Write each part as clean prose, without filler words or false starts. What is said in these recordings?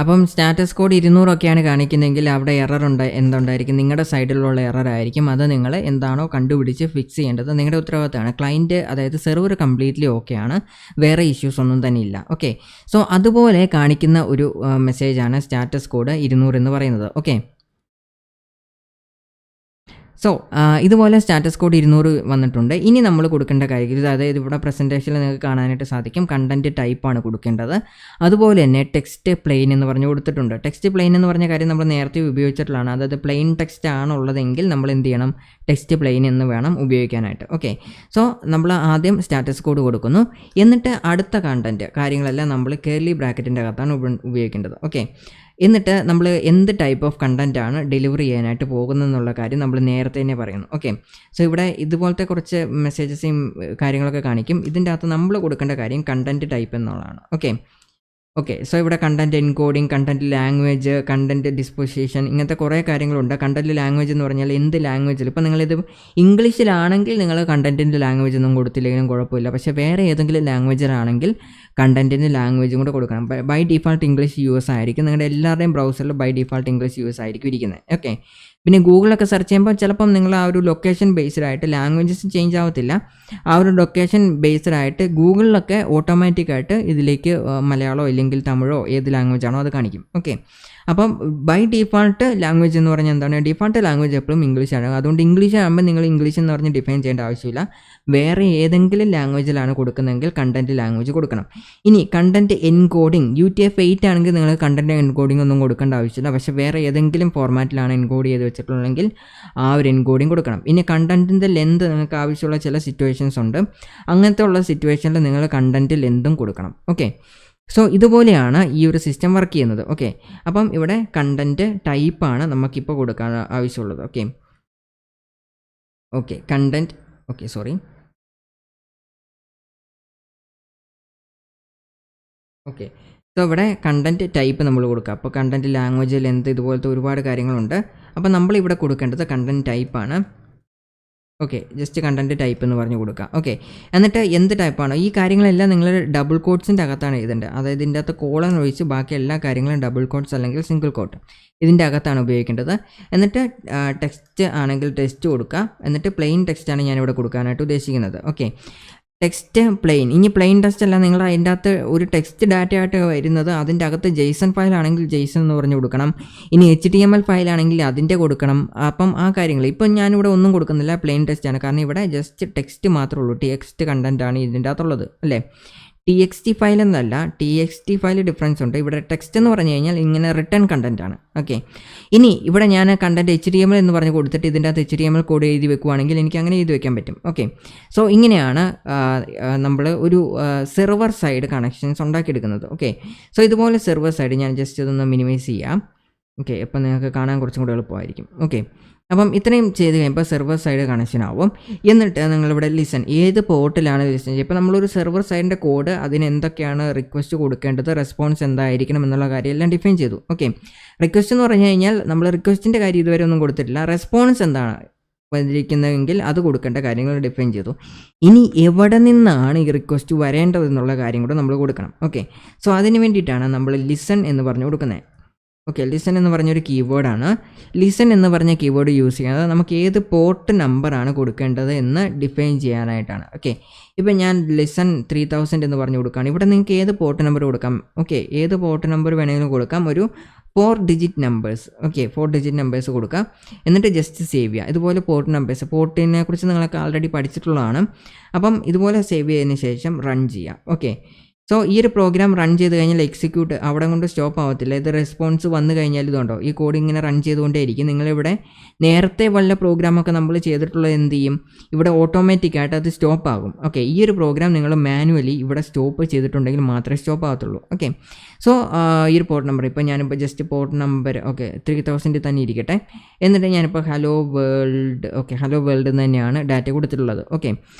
അപ്പം status code 200 ഒക്കെയാണ് കാണിക്കുന്നതെങ്കിൽ അവിടെ എറർ എന്തുണ്ടായിരിക്കും? നിങ്ങളുടെ സൈഡിലുള്ള എറർ ആയിരിക്കും. അത് നിങ്ങൾ എന്താണോ കണ്ടുപിടിച്ച് ഫിക്സ് ചെയ്യേണ്ടത് നിങ്ങളുടെ ഉത്തരവാദിത്തമാണ്. ക്ലയൻറ്റ് അതായത് സെർവർ കംപ്ലീറ്റ്ലി ഓക്കെയാണ്. വേറെ ഇഷ്യൂസ് ഒന്നും തന്നെ ഇല്ല. ഓക്കെ. സോ അതുപോലെ കാണിക്കുന്ന ഒരു മെസ്സേജാണ് സ്റ്റാറ്റസ് കോഡ് 200 എന്ന് പറയുന്നത്. ഓക്കെ. സോ ഇതുപോലെ സ്റ്റാറ്റസ് കോഡ് 200 വന്നിട്ടുണ്ട്. ഇനി നമ്മൾ കൊടുക്കേണ്ട കാര്യം അതായത് ഇവിടെ പ്രസൻറ്റേഷനിൽ നിങ്ങൾക്ക് കാണാനായിട്ട് സാധിക്കും. കണ്ടൻറ്റ് ടൈപ്പാണ് കൊടുക്കേണ്ടത്. അതുപോലെ തന്നെ ടെക്സ്റ്റ് പ്ലെയിൻ എന്ന് പറഞ്ഞ് കൊടുത്തിട്ടുണ്ട്. ടെക്സ്റ്റ് പ്ലെയിൻ എന്ന് പറഞ്ഞ കാര്യം നമ്മൾ നേരത്തെ ഉപയോഗിച്ചിട്ടുള്ളതാണ്. അതായത് പ്ലെയിൻ ടെക്സ്റ്റ് ആണുള്ളതെങ്കിൽ നമ്മൾ എന്ത് ചെയ്യണം? ടെക്സ്റ്റ് പ്ലെയിൻ എന്ന് വേണം ഉപയോഗിക്കാനായിട്ട്. ഓക്കെ. സോ നമ്മൾ ആദ്യം സ്റ്റാറ്റസ് കോഡ് കൊടുക്കുന്നു. എന്നിട്ട് അടുത്ത കണ്ടൻറ്റ് കാര്യങ്ങളെല്ലാം നമ്മൾ കേർലി ബ്രാക്കറ്റിൻ്റെ അകത്താണ് ഉപയോഗിക്കേണ്ടത്. ഓക്കെ. എന്നിട്ട് നമ്മൾ എന്ത് ടൈപ്പ് ഓഫ് കണ്ടൻറ്റാണ് ഡെലിവറി ചെയ്യാനായിട്ട് പോകുന്നതെന്നുള്ള കാര്യം നമ്മൾ നേരത്തെ തന്നെ പറയുന്നു. ഓക്കെ. സോ ഇവിടെ ഇതുപോലത്തെ കുറച്ച് മെസ്സേജസും കാര്യങ്ങളൊക്കെ കാണിക്കും. ഇതിൻ്റെ അകത്ത് നമ്മൾ കൊടുക്കേണ്ട കാര്യം കണ്ടൻറ്റ് ടൈപ്പ് എന്നുള്ളതാണ്. ഓക്കെ. സോ ഇവിടെ content encoding, content language, content disposition, ഇങ്ങനത്തെ കുറേ കാര്യങ്ങളുണ്ട്. കണ്ടൻറ്റ് ലാംഗ്വേജ് എന്ന് പറഞ്ഞാൽ എന്ത് ലാംഗ്വേജിൽ, ഇപ്പോൾ നിങ്ങളിത് ഇംഗ്ലീഷിലാണെങ്കിൽ നിങ്ങൾ കണ്ടൻറ്റിൻ്റെ ലാംഗ്വേജ് ഒന്നും കൊടുത്തില്ലെങ്കിലും കുഴപ്പമില്ല. പക്ഷേ വേറെ ഏതെങ്കിലും ലാംഗ്വേജിലാണെങ്കിൽ കണ്ടൻറ്റിൻ്റെ ലാംഗ്വേജും കൂടെ കൊടുക്കണം. ബൈ ഡിഫാൾട്ട് ഇംഗ്ലീഷ് യൂസ് ആയിരിക്കും. നിങ്ങളുടെ എല്ലാവരുടെയും ബ്രൗസറിൽ ബൈ ഡിഫാൾട്ട് ഇംഗ്ലീഷ് യൂസ് ആയിരിക്കും ഇരിക്കുന്നത്. ഓക്കെ. പിന്നെ ഗൂഗിളൊക്കെ സെർച്ച് ചെയ്യുമ്പോൾ ചിലപ്പം നിങ്ങൾ ആ ഒരു ലൊക്കേഷൻ ബേസ്ഡ് ആയിട്ട് ലാംഗ്വേജസ് ചേഞ്ച് ആവത്തില്ല. ആ ഒരു ലൊക്കേഷൻ ബേസ്ഡ് ആയിട്ട് ഗൂഗിളിലൊക്കെ ഓട്ടോമാറ്റിക്കായിട്ട് ഇതിലേക്ക് മലയാളമോ ഇല്ലെങ്കിൽ തമിഴോ ഏത് ലാംഗ്വേജാണോ അത് കാണിക്കും. ഓക്കെ. അപ്പം ബൈ ഡിഫാൾട്ട് ലാംഗ്വേജ് എന്ന് പറഞ്ഞാൽ എന്താണ്? ഡിഫാൾട്ട് ലാംഗ്വേജ് എപ്പോഴും ഇംഗ്ലീഷാണ്. അതുകൊണ്ട് ഇംഗ്ലീഷ് ആകുമ്പോൾ നിങ്ങൾ ഇംഗ്ലീഷ് എന്ന് പറഞ്ഞ് ഡിഫൈൻ ചെയ്യേണ്ട ആവശ്യമില്ല. വേറെ ഏതെങ്കിലും ലാംഗ്വേജിലാണ് കൊടുക്കുന്നതെങ്കിൽ കണ്ടൻറ്റ് ലാംഗ്വേജ് കൊടുക്കണം. ഇനി കണ്ടൻറ്റ് എൻകോഡിങ് UTF-8 ആണെങ്കിൽ നിങ്ങൾ കണ്ടൻറ്റ് എൻകോഡിംഗ് ഒന്നും കൊടുക്കേണ്ട ആവശ്യമില്ല. പക്ഷേ വേറെ ഏതെങ്കിലും ഫോർമാറ്റിലാണ് എൻകോഡ് ചെയ്ത് വെച്ചിട്ടുള്ളതെങ്കിൽ ആ ഒരു എൻകോഡിങ് കൊടുക്കണം. ഇനി കണ്ടൻറ്റിൻ്റെ ലെന്ത് നിങ്ങൾക്ക് ആവശ്യമുള്ള ചില സിറ്റുവേഷൻസ് ഉണ്ട്. അങ്ങനത്തെ ഉള്ള സിറ്റുവേഷനിൽ നിങ്ങൾ കണ്ടൻറ്റ് ലെന്തും കൊടുക്കണം. ഓക്കെ. സോ ഇതുപോലെയാണ് ഈ ഒരു സിസ്റ്റം വർക്ക് ചെയ്യുന്നത്. ഓക്കെ. അപ്പം ഇവിടെ കണ്ടൻറ്റ് ടൈപ്പാണ് നമുക്കിപ്പോൾ കൊടുക്കാൻ ആവശ്യമുള്ളത്. ഓക്കെ. Content okay. സോ ഇവിടെ കണ്ടൻറ്റ് ടൈപ്പ് നമ്മൾ കൊടുക്കുക. അപ്പോൾ കണ്ടൻറ്റ് ലാംഗ്വേജ്, ലെന്ത്, ഇതുപോലത്തെ ഒരുപാട് കാര്യങ്ങളുണ്ട്. അപ്പോൾ നമ്മളിവിടെ കൊടുക്കേണ്ടത് കണ്ടൻറ്റ് ടൈപ്പാണ്. ഓക്കെ. ജസ്റ്റ് കണ്ടൻറ്റ് ടൈപ്പ് എന്ന് പറഞ്ഞ് കൊടുക്കുക. ഓക്കെ. എന്നിട്ട് എന്ത് ടൈപ്പാണോ ഈ കാര്യങ്ങളെല്ലാം നിങ്ങൾ ഡബിൾ കോട്ട്സിൻ്റെ അകത്താണ് എഴുതേണ്ടത്. അതായത് ഇതിൻ്റെ അകത്ത് കോളൻ ഒഴിച്ച് ബാക്കി എല്ലാ കാര്യങ്ങളും ഡബിൾ കോട്ട്സ് അല്ലെങ്കിൽ സിംഗിൾ കോട്ട് ഇതിൻ്റെ അകത്താണ് ഉപയോഗിക്കേണ്ടത്. എന്നിട്ട് ടെക്സ്റ്റ് ആണെങ്കിൽ ടെക്സ്റ്റ് കൊടുക്കുക. എന്നിട്ട് പ്ലെയിൻ ടെക്സ്റ്റാണ് ഞാനിവിടെ കൊടുക്കാനായിട്ട് ഉദ്ദേശിക്കുന്നത്. ഓക്കെ. Text plain. ഇനി പ്ലെയിൻ ടെക്സ്റ്റ് അല്ല, നിങ്ങൾ അതിൻ്റെ അകത്ത് ഒരു ടെക്സ്റ്റ് ഡാറ്റ ആയിട്ട് വരുന്നത് അതിൻ്റെ അകത്ത് ജെയ്സൺ ഫയലാണെങ്കിൽ ജെയ്സൺ എന്ന് പറഞ്ഞ് കൊടുക്കണം. ഇനി HTML ഫയലാണെങ്കിൽ അതിൻ്റെ കൊടുക്കണം. അപ്പം ആ കാര്യങ്ങൾ ഇപ്പം ഞാനിവിടെ ഒന്നും കൊടുക്കുന്നില്ല, പ്ലെയിൻ ടെക്സ്റ്റാണ്. കാരണം ഇവിടെ ജസ്റ്റ് ടെക്സ്റ്റ് മാത്രമേ ഉള്ളൂ. ടെക്സ്റ്റ് കണ്ടൻറ്റാണ് ഇതിൻ്റെ അകത്തുള്ളത് അല്ലേ. TXT ഫയൽ എന്നല്ല, TXT ഫയൽ ഡിഫറൻസ് ഉണ്ട്. ഇവിടെ ടെക്സ്റ്റ് എന്ന് പറഞ്ഞു കഴിഞ്ഞാൽ ഇങ്ങനെ റിട്ടേൺ കണ്ടൻറ്റ് ആണ്. ഓക്കെ. ഇനി ഇവിടെ ഞാൻ കണ്ടൻറ്റ് HTML എന്ന് പറഞ്ഞ് കൊടുത്തിട്ട് ഇതിൻ്റെ അകത്ത് HTML കോഡ് എഴുതി വെക്കുവാണെങ്കിൽ എനിക്ക് അങ്ങനെ എഴുതി വെക്കാൻ പറ്റും. ഓക്കെ. സോ ഇങ്ങനെയാണ് നമ്മൾ ഒരു സെർവർ സൈഡ് കണക്ഷൻസ് ഉണ്ടാക്കിയെടുക്കുന്നത്. ഓക്കെ. സോ ഇതുപോലെ സെർവർ സൈഡ് ഞാൻ ജസ്റ്റ് ഇതൊന്ന് മിനിമൈസ് ചെയ്യാം. ഓക്കെ. അപ്പം നിങ്ങൾക്ക് കാണാൻ കുറച്ചും കൂടെ എളുപ്പമായിരിക്കും. ഓക്കെ. അപ്പം ഇത്രയും ചെയ്ത് കഴിയുമ്പോൾ സെർവർ സൈഡ് കണക്ഷൻ ആവും. എന്നിട്ട് നിങ്ങളിവിടെ ലിസൺ ഏത് പോർട്ടിലാണ് ലിസൺ ചെയ്യുക. ഇപ്പോൾ നമ്മളൊരു സെർവർ സൈഡിൻ്റെ കോഡ് അതിന് എന്തൊക്കെയാണ് റിക്വസ്റ്റ് കൊടുക്കേണ്ടത്, റെസ്പോൺസ് എന്തായിരിക്കണം എന്നുള്ള കാര്യം എല്ലാം ഡിഫൈൻ ചെയ്തു. ഓക്കെ. റിക്വസ്റ്റ് എന്ന് പറഞ്ഞു കഴിഞ്ഞാൽ നമ്മൾ റിക്വസ്റ്റിൻ്റെ കാര്യം ഇതുവരെ ഒന്നും കൊടുത്തിട്ടില്ല. റെസ്പോൺസ് എന്താണ് വന്നിരിക്കുന്നതെങ്കിൽ അത് കൊടുക്കേണ്ട കാര്യങ്ങൾ ഡിഫൈൻ ചെയ്തു. ഇനി എവിടെ നിന്നാണ് ഈ റിക്വസ്റ്റ് വരേണ്ടതെന്നുള്ള കാര്യം കൂടെ നമ്മൾ കൊടുക്കണം. ഓക്കെ. സോ അതിന് വേണ്ടിയിട്ടാണ് നമ്മൾ ലിസൺ എന്ന് പറഞ്ഞു കൊടുക്കുന്നത്. ഓക്കെ. ലിസൺ എന്ന് പറഞ്ഞൊരു കീവേഡാണ്. ലിസൺ എന്ന് പറഞ്ഞ കീവേഡ് യൂസ് ചെയ്യുന്നത് നമുക്ക് ഏത് പോർട്ട് നമ്പറാണ് കൊടുക്കേണ്ടത് എന്ന് ഡിഫൈൻ ചെയ്യാനായിട്ടാണ്. ഓക്കെ. ഇപ്പം ഞാൻ ലിസൺ 3000 എന്ന് പറഞ്ഞു കൊടുക്കുകയാണ്. ഇവിടെ നിങ്ങൾക്ക് ഏത് പോർട്ട് നമ്പർ കൊടുക്കാം. ഓക്കെ. ഏത് പോർട്ട് നമ്പർ വേണമെങ്കിലും കൊടുക്കാം. ഒരു 4 digit numbers. Okay. 4 digit numbers കൊടുക്കുക. എന്നിട്ട് ജസ്റ്റ് സേവ് ചെയ്യുക. ഇതുപോലെ പോർട്ട് നമ്പേഴ്സ്, പോർട്ടിനെ കുറിച്ച് നിങ്ങളൊക്കെ ആൾറെഡി പഠിച്ചിട്ടുള്ളതാണ്. അപ്പം ഇതുപോലെ സേവ് ചെയ്തതിന് ശേഷം റൺ ചെയ്യുക. ഓക്കെ. സോ ഈ ഒരു പ്രോഗ്രാം റൺ ചെയ്ത് കഴിഞ്ഞാൽ എക്സിക്യൂട്ട് അവിടെ കൊണ്ട് സ്റ്റോപ്പ് ആവത്തില്ല. ഇത് റെസ്പോൺസ് വന്നു കഴിഞ്ഞാൽ ഇതുണ്ടോ ഈ കോഡ് ഇങ്ങനെ റൺ ചെയ്തുകൊണ്ടേയിരിക്കും. നിങ്ങളിവിടെ നേരത്തെ വല്ല പ്രോഗ്രാമൊക്കെ നമ്മൾ ചെയ്തിട്ടുള്ളത് എന്ത് ചെയ്യും, ഇവിടെ ഓട്ടോമാറ്റിക്കായിട്ട് അത് സ്റ്റോപ്പ് ആകും. ഓക്കെ. ഈ ഒരു പ്രോഗ്രാം നിങ്ങൾ മാനുവലി ഇവിടെ സ്റ്റോപ്പ് ചെയ്തിട്ടുണ്ടെങ്കിൽ മാത്രമേ സ്റ്റോപ്പ് ആകത്തുള്ളൂ. ഓക്കെ. സോ ഈ ഒരു പോർട്ട് നമ്പർ ഇപ്പോൾ ഞാനിപ്പോൾ ജസ്റ്റ് പോർട്ട് നമ്പർ 3000 തന്നെ ഇരിക്കട്ടെ. എന്നിട്ട് ഞാനിപ്പോൾ ഹലോ വേൾഡ് ഹലോ വേൾഡ് എന്ന് തന്നെയാണ് ഡാറ്റ കൊടുത്തിട്ടുള്ളത്. ഓക്കെ.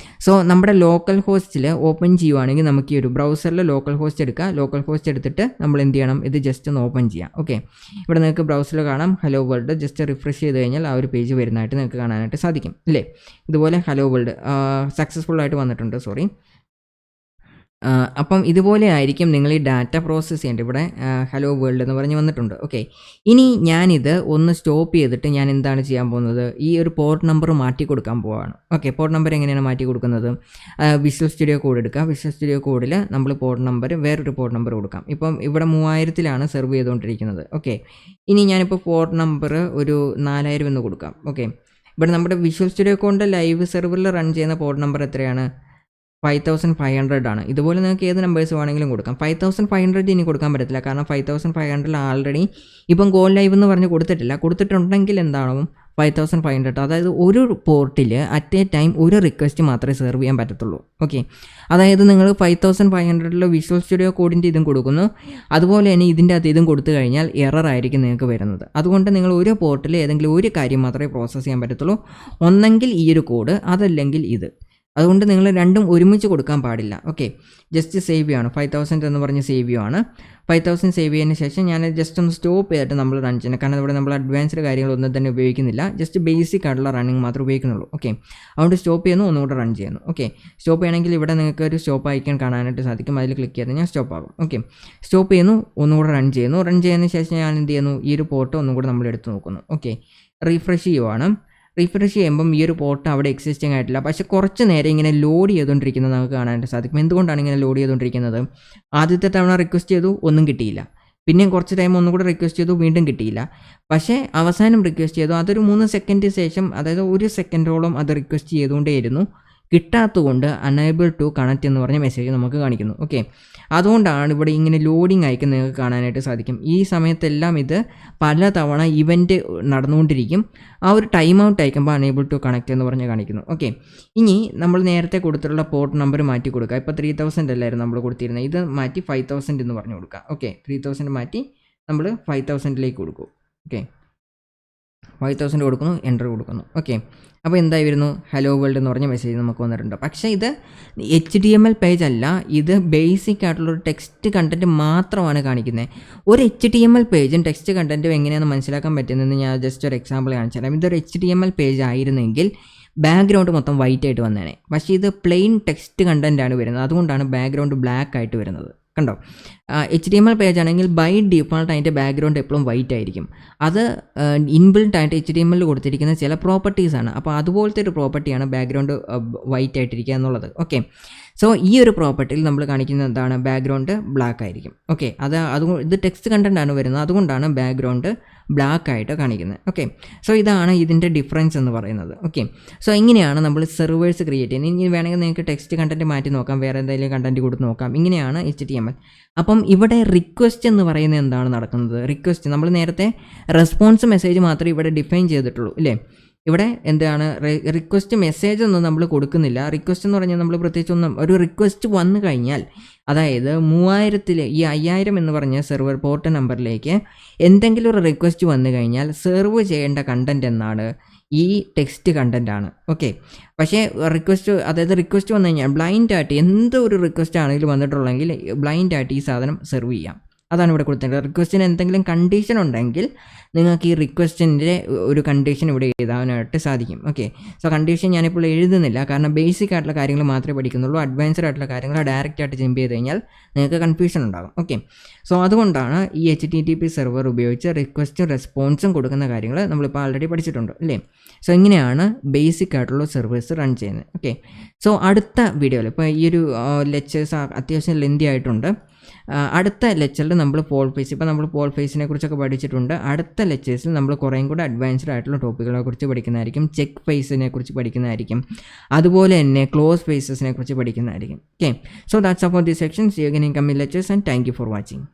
സോ നമ്മുടെ ലോക്കൽ ഹോസ്റ്റിൽ ഓപ്പൺ ചെയ്യുവാണെങ്കിൽ നമുക്ക് ഈ ഒരു ബ്രൗസറിൽ ലോക്കൽ ഹോസ്റ്റ് എടുക്കുക. ലോക്കൽ ഹോസ്റ്റ് എടുത്തിട്ട് നമ്മൾ എന്ത് ചെയ്യണം, ഇത് ജസ്റ്റ് ഒന്ന് ഓപ്പൺ ചെയ്യാം. ഓക്കെ. ഇവിടെ നിങ്ങൾക്ക് ബ്രൗസറിൽ കാണാം ഹലോ വേൾഡ്. ജസ്റ്റ് റിഫ്രഷ് ചെയ്ത് കഴിഞ്ഞാൽ ആ ഒരു പേജ് വരുന്നതായിട്ട് നിങ്ങൾക്ക് കാണാനായിട്ട് സാധിക്കും അല്ലേ. ഇതുപോലെ ഹലോ വേൾഡ് സക്സസ്ഫുൾ ആയിട്ട് വന്നിട്ടുണ്ട്. അപ്പം ഇതുപോലെ ആയിരിക്കും നിങ്ങൾ ഈ ഡാറ്റ പ്രോസസ്സ് ചെയ്യേണ്ടത്. ഇവിടെ ഹലോ വേൾഡ് എന്ന് പറഞ്ഞ് വന്നിട്ടുണ്ട്. ഓക്കെ, ഇനി ഞാനിത് ഒന്ന് സ്റ്റോപ്പ് ചെയ്തിട്ട് ഞാൻ എന്താണ് ചെയ്യാൻ പോകുന്നത്, ഈ ഒരു പോർട്ട് നമ്പർ മാറ്റി കൊടുക്കാൻ പോവുകയാണ്. ഓക്കെ, പോർട്ട് നമ്പർ എങ്ങനെയാണ് മാറ്റി കൊടുക്കുന്നത്? വിഷ്വൽ സ്റ്റുഡിയോ കോഡ് എടുക്കുക. വിഷ്വൽ സ്റ്റുഡിയോ കോഡിൽ നമ്മൾ പോർട്ട് നമ്പർ വേറൊരു പോർട്ട് നമ്പർ കൊടുക്കാം. ഇപ്പം ഇവിടെ 3000 സെർവ് ചെയ്തുകൊണ്ടിരിക്കുന്നത്. ഓക്കെ, ഇനി ഞാനിപ്പോൾ പോർട്ട് നമ്പർ ഒരു 4000 എന്ന് കൊടുക്കാം. ഓക്കെ, ഇവിടെ നമ്മുടെ വിഷ്വൽ സ്റ്റുഡിയോ കോഡിൻ്റെ ലൈവ് സെർവറിൽ റൺ ചെയ്യുന്ന പോർട്ട് നമ്പർ എത്രയാണ്? 5500 ആണ്. ഇതുപോലെ നിങ്ങൾക്ക് ഏത് നമ്പേഴ്സ് വേണമെങ്കിലും കൊടുക്കാം. 5500 ഇനി കൊടുക്കാൻ പറ്റത്തില്ല, കാരണം 5500 ആൾറെഡി ഇപ്പം ഗോ ലൈവ് എന്ന് പറഞ്ഞ് കൊടുത്തിട്ടില്ല. കൊടുത്തിട്ടുണ്ടെങ്കിൽ എന്താണോ 5500, അതായത് ഒരു പോർട്ടിൽ അറ്റ് എ ടൈം ഒരു റിക്വസ്റ്റ് മാത്രമേ സെർവ് ചെയ്യാൻ പറ്റത്തുള്ളൂ. ഓക്കെ, അതായത് നിങ്ങൾ 5500 വിഷ്വൽ സ്റ്റുഡിയോ കോഡിൻ്റെ ഇതും കൊടുക്കുന്നു, അതുപോലെ തന്നെ ഇതിൻ്റെ അകത്ത് ഇതും കൊടുത്തു കഴിഞ്ഞാൽ എറർ ആയിരിക്കും നിങ്ങൾക്ക് വരുന്നത്. അതുകൊണ്ട് നിങ്ങൾ ഒരു പോർട്ടിൽ ഏതെങ്കിലും ഒരു കാര്യം മാത്രമേ പ്രോസസ്സ് ചെയ്യാൻ പറ്റത്തുള്ളൂ, ഒന്നെങ്കിൽ ഈ ഒരു കോഡ്, അതല്ലെങ്കിൽ ഇത്. അതുകൊണ്ട് നിങ്ങൾ രണ്ടും ഒരുമിച്ച് കൊടുക്കാൻ പാടില്ല. ഓക്കെ, ജസ്റ്റ് സേവ് ചെയ്യാണ്. 5000 എന്ന് പറഞ്ഞ് സേവ് ചെയ്യുകയാണ്. 5000 സേവ് ചെയ്തതിന് ശേഷം ഞാൻ ജസ്റ്റ് ഒന്ന് സ്റ്റോപ്പ് ചെയ്തിട്ട് നമ്മൾ റൺ ചെയ്യണം. കാരണം ഇവിടെ നമ്മൾ അഡ്വാൻസ്ഡ് കാര്യങ്ങളൊന്നും തന്നെ ഉപയോഗിക്കുന്നില്ല, ജസ്റ്റ് ബേസിക് ആയിട്ടുള്ള റണ്ണിങ് മാത്രമേ ഉപയോഗിക്കുന്നുള്ളൂ. ഓക്കെ, അതുകൊണ്ട് സ്റ്റോപ്പ് ചെയ്യുന്നു, ഒന്നുകൂടെ റൺ ചെയ്യുന്നു. ഓക്കെ, സ്റ്റോപ്പ് ചെയ്യണമെങ്കിൽ ഇവിടെ നിങ്ങൾക്ക് ഒരു സ്റ്റോപ്പ് ഐക്കൺ കാണാനായിട്ട് സാധിക്കും. അതിൽ ക്ലിക്ക് ചെയ്ത് ഞാൻ സ്റ്റോപ്പ് ആകും. ഓക്കെ, സ്റ്റോപ്പ് ചെയ്യുന്നു, ഒന്നുകൂടെ റൺ ചെയ്യുന്നു. റൺ ചെയ്തതിന് ശേഷം ഞാൻ എന്ത് ചെയ്യുന്നു, ഈ ഒരു പോർട്ട് ഒന്നുകൂടെ നമ്മൾ എടുത്ത് നോക്കുന്നു. ഓക്കെ, റീഫ്രഷ് ചെയ്യുവാണ്. റീഫ്രഷ് ചെയ്യുമ്പം ഈ ഒരു പോർട്ട് അവിടെ എക്സിസ്റ്റിംഗ് ആയിട്ടില്ല, പക്ഷേ കുറച്ച് നേരം ഇങ്ങനെ ലോഡ് ചെയ്തുകൊണ്ടിരിക്കുന്നത് നമുക്ക് കാണാനായിട്ട് സാധിക്കും. എന്തുകൊണ്ടാണ് ഇങ്ങനെ ലോഡ് ചെയ്തുകൊണ്ടിരിക്കുന്നത്? ആദ്യത്തെ തവണ റിക്വസ്റ്റ് ചെയ്തു, ഒന്നും കിട്ടിയില്ല. പിന്നെയും കുറച്ച് ടൈം ഒന്നുകൂടെ റിക്വസ്റ്റ് ചെയ്തു, വീണ്ടും കിട്ടിയില്ല. പക്ഷേ അവസാനം റിക്വസ്റ്റ് ചെയ്തു, അതൊരു 3 സെക്കൻഡ് ശേഷം, അതായത് 1 സെക്കൻഡോളം അത് റിക്വസ്റ്റ് ചെയ്തുകൊണ്ടേയിരുന്നു. കിട്ടാത്തതുകൊണ്ട് അണേബിൾ ടു കണക്റ്റ് എന്ന് പറഞ്ഞ മെസ്സേജ് നമുക്ക് കാണിക്കുന്നു. ഓക്കെ, അതുകൊണ്ടാണ് ഇവിടെ ഇങ്ങനെ ലോഡിങ് അയക്കാൻ നിങ്ങൾക്ക് കാണാനായിട്ട് സാധിക്കും. ഈ സമയത്തെല്ലാം ഇത് പല തവണ ഇവൻറ്റ് നടന്നുകൊണ്ടിരിക്കും. ആ ഒരു ടൈം ഔട്ട് അയക്കുമ്പോൾ അണേബിൾ ടു കണക്റ്റ് എന്ന് പറഞ്ഞ് കാണിക്കുന്നു. ഓക്കെ, ഇനി നമ്മൾ നേരത്തെ കൊടുത്തിട്ടുള്ള പോർട്ട് നമ്പർ മാറ്റി കൊടുക്കുക. ഇപ്പോൾ 3000 അല്ലായിരുന്നു നമ്മൾ കൊടുത്തിരുന്നത്, ഇത് മാറ്റി 5000 എന്ന് പറഞ്ഞു കൊടുക്കുക. ഓക്കെ, 3000 മാറ്റി നമ്മൾ 5000ലേക്ക് കൊടുക്കും. ഓക്കെ, 5000 കൊടുക്കുന്നു, എൻ്റർ കൊടുക്കുന്നു. ഓക്കെ, അപ്പോൾ എന്തായി വരുന്നു, ഹലോ വേൾഡ് എന്ന് പറഞ്ഞ മെസ്സേജ് നമുക്ക് വന്നിട്ടുണ്ട്. പക്ഷേ ഇത് HTML പേജ് അല്ല, ഇത് ബേസിക് ആയിട്ടുള്ളൊരു ടെക്സ്റ്റ് കണ്ടൻറ്റ് മാത്രമാണ് കാണിക്കുന്നത്. ഒരു HTML പേജും ടെക്സ്റ്റ് കണ്ടൻറ്റും എങ്ങനെയാണെന്ന് മനസ്സിലാക്കാൻ പറ്റുന്നതെന്ന് ഞാൻ ജസ്റ്റ് ഒരു എക്സാമ്പിൾ കാണിച്ചു തരാം. ഇതൊരു HTML പേജ് ആയിരുന്നെങ്കിൽ ബാക്ക്ഗ്രൗണ്ട് മൊത്തം വൈറ്റ് ആയിട്ട് വന്നേനെ. പക്ഷേ ഇത് പ്ലെയിൻ ടെക്സ്റ്റ് കണ്ടൻറ്റാണ് വരുന്നത്, അതുകൊണ്ടാണ് ബാക്ക്ഗ്രൗണ്ട് ബ്ലാക്ക് ആയിട്ട് വരുന്നത്. കണ്ടോ, HTML പേജ് ആണെങ്കിൽ ബൈ ഡിഫോൾട്ട് അതിൻ്റെ ബാക്ക്ഗ്രൗണ്ട് എപ്പോഴും വൈറ്റ് ആയിരിക്കും. അത് ഇൻബിൽട്ട് ആയിട്ട് HTML കൊടുത്തിരിക്കുന്ന ചില പ്രോപ്പർട്ടീസാണ്. അപ്പോൾ അതുപോലത്തെ ഒരു പ്രോപ്പർട്ടിയാണ് ബാക്ക്ഗ്രൗണ്ട് വൈറ്റ് ആയിട്ടിരിക്കുക എന്നുള്ളത്. ഓക്കെ, സോ ഈ ഒരു പ്രോപ്പർട്ടിയിൽ നമ്മൾ കാണിക്കുന്നത് എന്താണ്, ബാക്ക്ഗ്രൗണ്ട് ബ്ലാക്ക് ആയിരിക്കും. ഓക്കെ, ഇത് ടെക്സ്റ്റ് കണ്ടൻ്റ് ആണ് വരുന്നത്, അതുകൊണ്ടാണ് ബാക്ക്ഗ്രൗണ്ട് ബ്ലാക്ക് ആയിട്ട് കാണിക്കുന്നത്. ഓക്കെ, സോ ഇതാണ് ഇതിൻ്റെ ഡിഫറൻസ് എന്ന് പറയുന്നത്. ഓക്കെ, സോ ഇങ്ങനെയാണ് നമ്മൾ സെർവേഴ്സ് ക്രിയേറ്റ് ചെയ്യുന്നത്. ഇനി വേണമെങ്കിൽ നിങ്ങൾക്ക് ടെക്സ്റ്റ് കണ്ടൻറ്റ് മാറ്റി നോക്കാം, വേറെ എന്തെങ്കിലും കണ്ടൻറ്റ് കൊടുത്ത് നോക്കാം. ഇങ്ങനെയാണ് HTML. അപ്പം ഇവിടെ റിക്വസ്റ്റ് എന്ന് പറയുന്നത് എന്താണ് നടക്കുന്നത്? റിക്വസ്റ്റ് നമ്മൾ നേരത്തെ റെസ്പോൺസ് മെസ്സേജ് മാത്രമേ ഇവിടെ ഡിഫൈൻ ചെയ്തിട്ടുള്ളൂ, ഇല്ലേ? ഇവിടെ എന്താണ്, റിക്വസ്റ്റ് മെസ്സേജ് ഒന്നും നമ്മൾ കൊടുക്കുന്നില്ല. റിക്വസ്റ്റ് എന്ന് പറഞ്ഞാൽ നമ്മൾ പ്രത്യേകിച്ചൊന്നും, ഒരു റിക്വസ്റ്റ് വന്നു കഴിഞ്ഞാൽ, അതായത് 3000 ഈ 5000 എന്ന് പറഞ്ഞ സെർവർ പോർട്ട് നമ്പറിലേക്ക് എന്തെങ്കിലും ഒരു റിക്വസ്റ്റ് വന്നു കഴിഞ്ഞാൽ സെർവ് ചെയ്യേണ്ട കണ്ടൻറ്റ് എന്നാണ്, ഈ ടെക്സ്റ്റ് കണ്ടൻ്റാണ്. ഓക്കെ, പക്ഷേ റിക്വസ്റ്റ് വന്നു കഴിഞ്ഞാൽ ബ്ലൈൻഡായിട്ട് എന്തൊരു റിക്വസ്റ്റ് ആണെങ്കിലും വന്നിട്ടുള്ളെങ്കിൽ ബ്ലൈൻഡായിട്ട് ഈ സാധനം സെർവ് ചെയ്യാം. അതാണ് ഇവിടെ കൊടുത്തിട്ടുള്ളത്. റിക്വസ്റ്റിന് എന്തെങ്കിലും കണ്ടീഷൻ ഉണ്ടെങ്കിൽ നിങ്ങൾക്ക് ഈ റിക്വസ്റ്റിൻ്റെ ഒരു കണ്ടീഷൻ ഇവിടെ എഴുതാനായിട്ട് സാധിക്കും. ഓക്കെ, സോ കണ്ടീഷൻ ഞാനിപ്പോൾ എഴുതുന്നില്ല, കാരണം ബേസിക് ആയിട്ടുള്ള കാര്യങ്ങൾ മാത്രമേ പഠിക്കുന്നുള്ളൂ. അഡ്വാൻസ്ഡ് ആയിട്ടുള്ള കാര്യങ്ങൾ ഡയറക്റ്റായിട്ട് ജമ്പ് ചെയ്ത് കഴിഞ്ഞാൽ നിങ്ങൾക്ക് കൺഫ്യൂഷൻ ഉണ്ടാകും. ഓക്കെ, സോ അതുകൊണ്ടാണ് ഈ HTTP സെർവർ ഉപയോഗിച്ച് റിക്വസ്റ്റും റെസ്പോൺസും കൊടുക്കുന്ന കാര്യങ്ങൾ നമ്മളിപ്പോൾ ആൾറെഡി പഠിച്ചിട്ടുണ്ട്, അല്ലേ? സോ ഇങ്ങനെയാണ് ബേസിക് ആയിട്ടുള്ള സെർവേഴ്സ് റൺ ചെയ്യുന്നത്. ഓക്കെ, സോ അടുത്ത വീഡിയോയിൽ, ഇപ്പോൾ ഈ ഒരു ലെക്ചേഴ്സ് അത്യാവശ്യം ലെന്തി ആയിട്ടുണ്ട്. അടുത്ത ലെക്ചറിൽ നമ്മൾ പോൾ ഫേസ്, ഇപ്പോൾ നമ്മൾ പോൾ ഫേസിനെ കുറിച്ചൊക്കെ പഠിച്ചിട്ടുണ്ട്. അടുത്ത ലെക്ചേഴ്സിൽ നമ്മൾ കുറേയും കൂടെ അഡ്വാൻസ്ഡ് ആയിട്ടുള്ള ടോപ്പിക്കുകളെ കുറിച്ച് പഠിക്കുന്നതായിരിക്കും. ചെക്ക് ഫേസിനെ കുറിച്ച് പഠിക്കുന്നതായിരിക്കും, അതുപോലെ തന്നെ ക്ലോസ് ഫേസസിനെ കുറിച്ച് പഠിക്കുന്നതായിരിക്കും. Okay, so that's about the section. See you again in coming lectures and thank you for watching.